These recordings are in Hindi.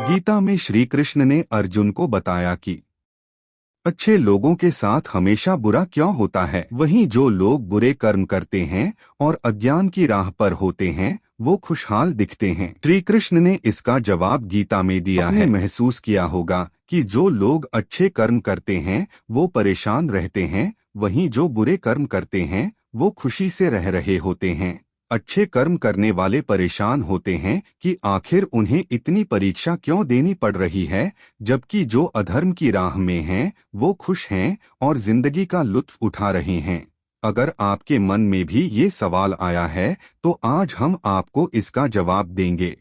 गीता में श्री कृष्ण ने अर्जुन को बताया कि अच्छे लोगों के साथ हमेशा बुरा क्यों होता है, वहीं जो लोग बुरे कर्म करते हैं और अज्ञान की राह पर होते हैं वो खुशहाल दिखते हैं। श्री कृष्ण ने इसका जवाब गीता में दिया है। महसूस किया होगा कि जो लोग अच्छे कर्म करते हैं वो परेशान रहते हैं, वहीं जो बुरे कर्म करते हैं वो खुशी से रह रहे होते हैं। अच्छे कर्म करने वाले परेशान होते हैं कि आखिर उन्हें इतनी परीक्षा क्यों देनी पड़ रही है, जबकि जो अधर्म की राह में हैं वो खुश हैं और जिंदगी का लुत्फ उठा रहे हैं। अगर आपके मन में भी ये सवाल आया है तो आज हम आपको इसका जवाब देंगे।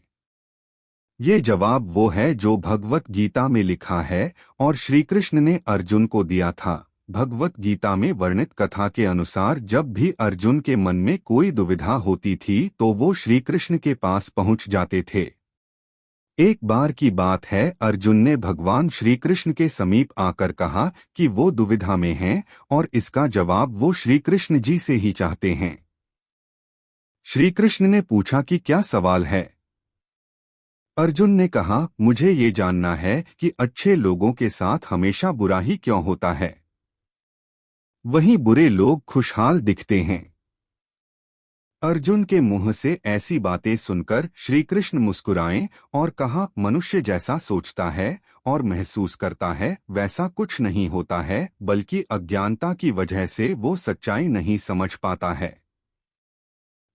ये जवाब वो है जो भगवत गीता में लिखा है और श्री कृष्ण ने अर्जुन को दिया था। भगवत गीता में वर्णित कथा के अनुसार जब भी अर्जुन के मन में कोई दुविधा होती थी तो वो श्री कृष्ण के पास पहुंच जाते थे। एक बार की बात है, अर्जुन ने भगवान श्री कृष्ण के समीप आकर कहा कि वो दुविधा में हैं और इसका जवाब वो श्री कृष्ण जी से ही चाहते हैं। श्री कृष्ण ने पूछा कि क्या सवाल है। अर्जुन ने कहा, मुझे ये जानना है कि अच्छे लोगों के साथ हमेशा बुरा ही क्यों होता है, वहीं बुरे लोग खुशहाल दिखते हैं। अर्जुन के मुंह से ऐसी बातें सुनकर श्री कृष्ण मुस्कुराए और कहा, मनुष्य जैसा सोचता है और महसूस करता है वैसा कुछ नहीं होता है, बल्कि अज्ञानता की वजह से वो सच्चाई नहीं समझ पाता है।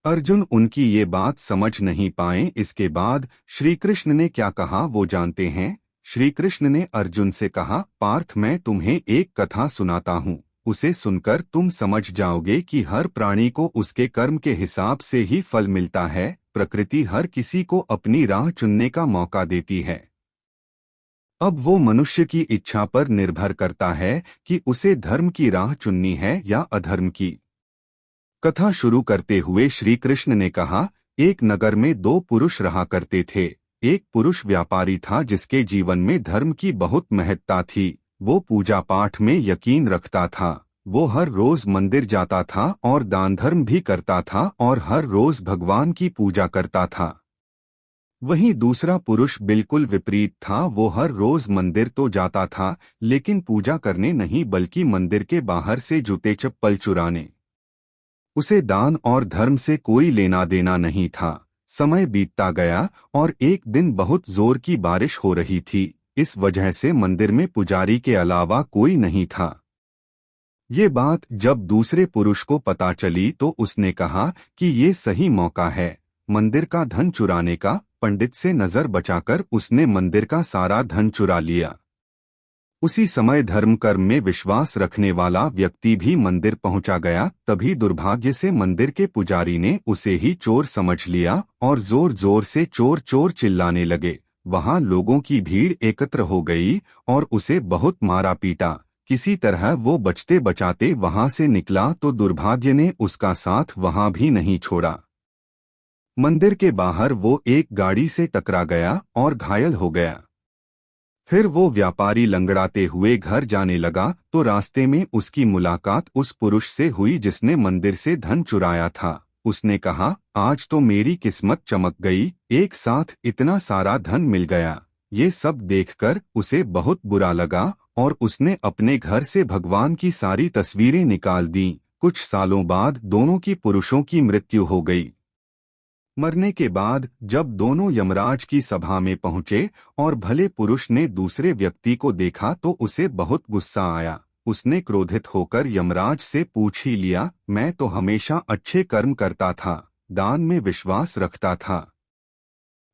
अर्जुन उनकी ये बात समझ नहीं पाए। इसके बाद श्री कृष्ण ने क्या कहा वो जानते हैं। श्री कृष्ण ने अर्जुन से कहा, पार्थ, मैं तुम्हें एक कथा सुनाता हूँ, उसे सुनकर तुम समझ जाओगे कि हर प्राणी को उसके कर्म के हिसाब से ही फल मिलता है। प्रकृति हर किसी को अपनी राह चुनने का मौका देती है। अब वो मनुष्य की इच्छा पर निर्भर करता है कि उसे धर्म की राह चुननी है या अधर्म की। कथा शुरू करते हुए श्री कृष्ण ने कहा, एक नगर में दो पुरुष रहा करते थे। एक पुरुष व्यापारी था जिसके जीवन में धर्म की बहुत महत्ता थी। वो पूजा पाठ में यकीन रखता था। वो हर रोज मंदिर जाता था और दान धर्म भी करता था और हर रोज भगवान की पूजा करता था। वहीं दूसरा पुरुष बिल्कुल विपरीत था। वो हर रोज मंदिर तो जाता था लेकिन पूजा करने नहीं, बल्कि मंदिर के बाहर से जूते चप्पल चुराने। उसे दान और धर्म से कोई लेना देना नहीं था। समय बीतता गया और एक दिन बहुत जोर की बारिश हो रही थी। इस वजह से मंदिर में पुजारी के अलावा कोई नहीं था। ये बात जब दूसरे पुरुष को पता चली तो उसने कहा कि ये सही मौका है मंदिर का धन चुराने का। पंडित से नजर बचाकर उसने मंदिर का सारा धन चुरा लिया। उसी समय धर्म कर्म में विश्वास रखने वाला व्यक्ति भी मंदिर पहुंचा गया। तभी दुर्भाग्य से मंदिर के पुजारी ने उसे ही चोर समझ लिया और जोर जोर से चोर चोर चिल्लाने लगे। वहां लोगों की भीड़ एकत्र हो गई और उसे बहुत मारा पीटा। किसी तरह वो बचते बचाते वहां से निकला तो दुर्भाग्य ने उसका साथ वहां भी नहीं छोड़ा। मंदिर के बाहर वो एक गाड़ी से टकरा गया और घायल हो गया। फिर वो व्यापारी लंगड़ाते हुए घर जाने लगा तो रास्ते में उसकी मुलाकात उस पुरुष से हुई जिसने मंदिर से धन चुराया था। उसने कहा, आज तो मेरी किस्मत चमक गई, एक साथ इतना सारा धन मिल गया। ये सब देखकर उसे बहुत बुरा लगा और उसने अपने घर से भगवान की सारी तस्वीरें निकाल दी। कुछ सालों बाद दोनों की पुरुषों की मृत्यु हो गई। मरने के बाद जब दोनों यमराज की सभा में पहुंचे और भले पुरुष ने दूसरे व्यक्ति को देखा तो उसे बहुत गुस्सा आया। उसने क्रोधित होकर यमराज से पूछ ही लिया, मैं तो हमेशा अच्छे कर्म करता था, दान में विश्वास रखता था,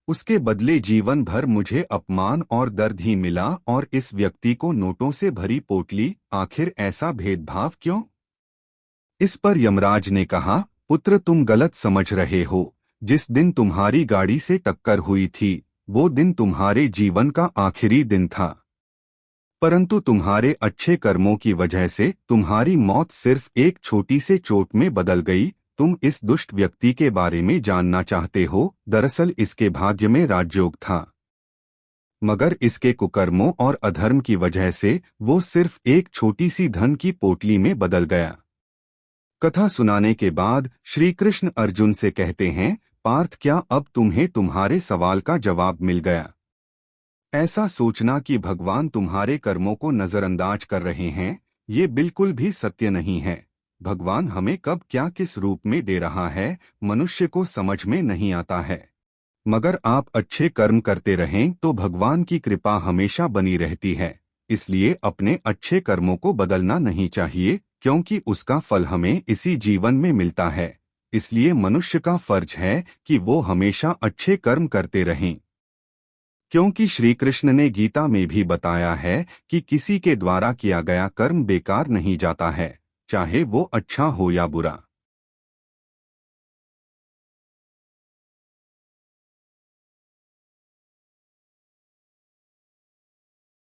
उसके बदले जीवन भर मुझे अपमान और दर्द ही मिला और इस व्यक्ति को नोटों से भरी पोटली, आखिर ऐसा भेदभाव क्यों? इस पर यमराज ने कहा, पुत्र, तुम गलत समझ रहे हो। जिस दिन तुम्हारी गाड़ी से टक्कर हुई थी वो दिन तुम्हारे जीवन का आखिरी दिन था, परंतु तुम्हारे अच्छे कर्मों की वजह से तुम्हारी मौत सिर्फ एक छोटी से चोट में बदल गई। तुम इस दुष्ट व्यक्ति के बारे में जानना चाहते हो। दरअसल इसके भाग्य में राजयोग था, मगर इसके कुकर्मों और अधर्म की वजह से वो सिर्फ एक छोटी सी धन की पोटली में बदल गया। कथा सुनाने के बाद श्री कृष्ण अर्जुन से कहते हैं, पार्थ, क्या अब तुम्हें तुम्हारे सवाल का जवाब मिल गया? ऐसा सोचना कि भगवान तुम्हारे कर्मों को नजरअंदाज कर रहे हैं, ये बिल्कुल भी सत्य नहीं है। भगवान हमें कब क्या किस रूप में दे रहा है, मनुष्य को समझ में नहीं आता है। मगर आप अच्छे कर्म करते रहें तो भगवान की कृपा हमेशा बनी रहती है। इसलिए अपने अच्छे कर्मों को बदलना नहीं चाहिए, क्योंकि उसका फल हमें इसी जीवन में मिलता है। इसलिए मनुष्य का फर्ज है कि वो हमेशा अच्छे कर्म करते रहें। क्योंकि श्री कृष्ण ने गीता में भी बताया है कि किसी के द्वारा किया गया कर्म बेकार नहीं जाता है, चाहे वो अच्छा हो या बुरा।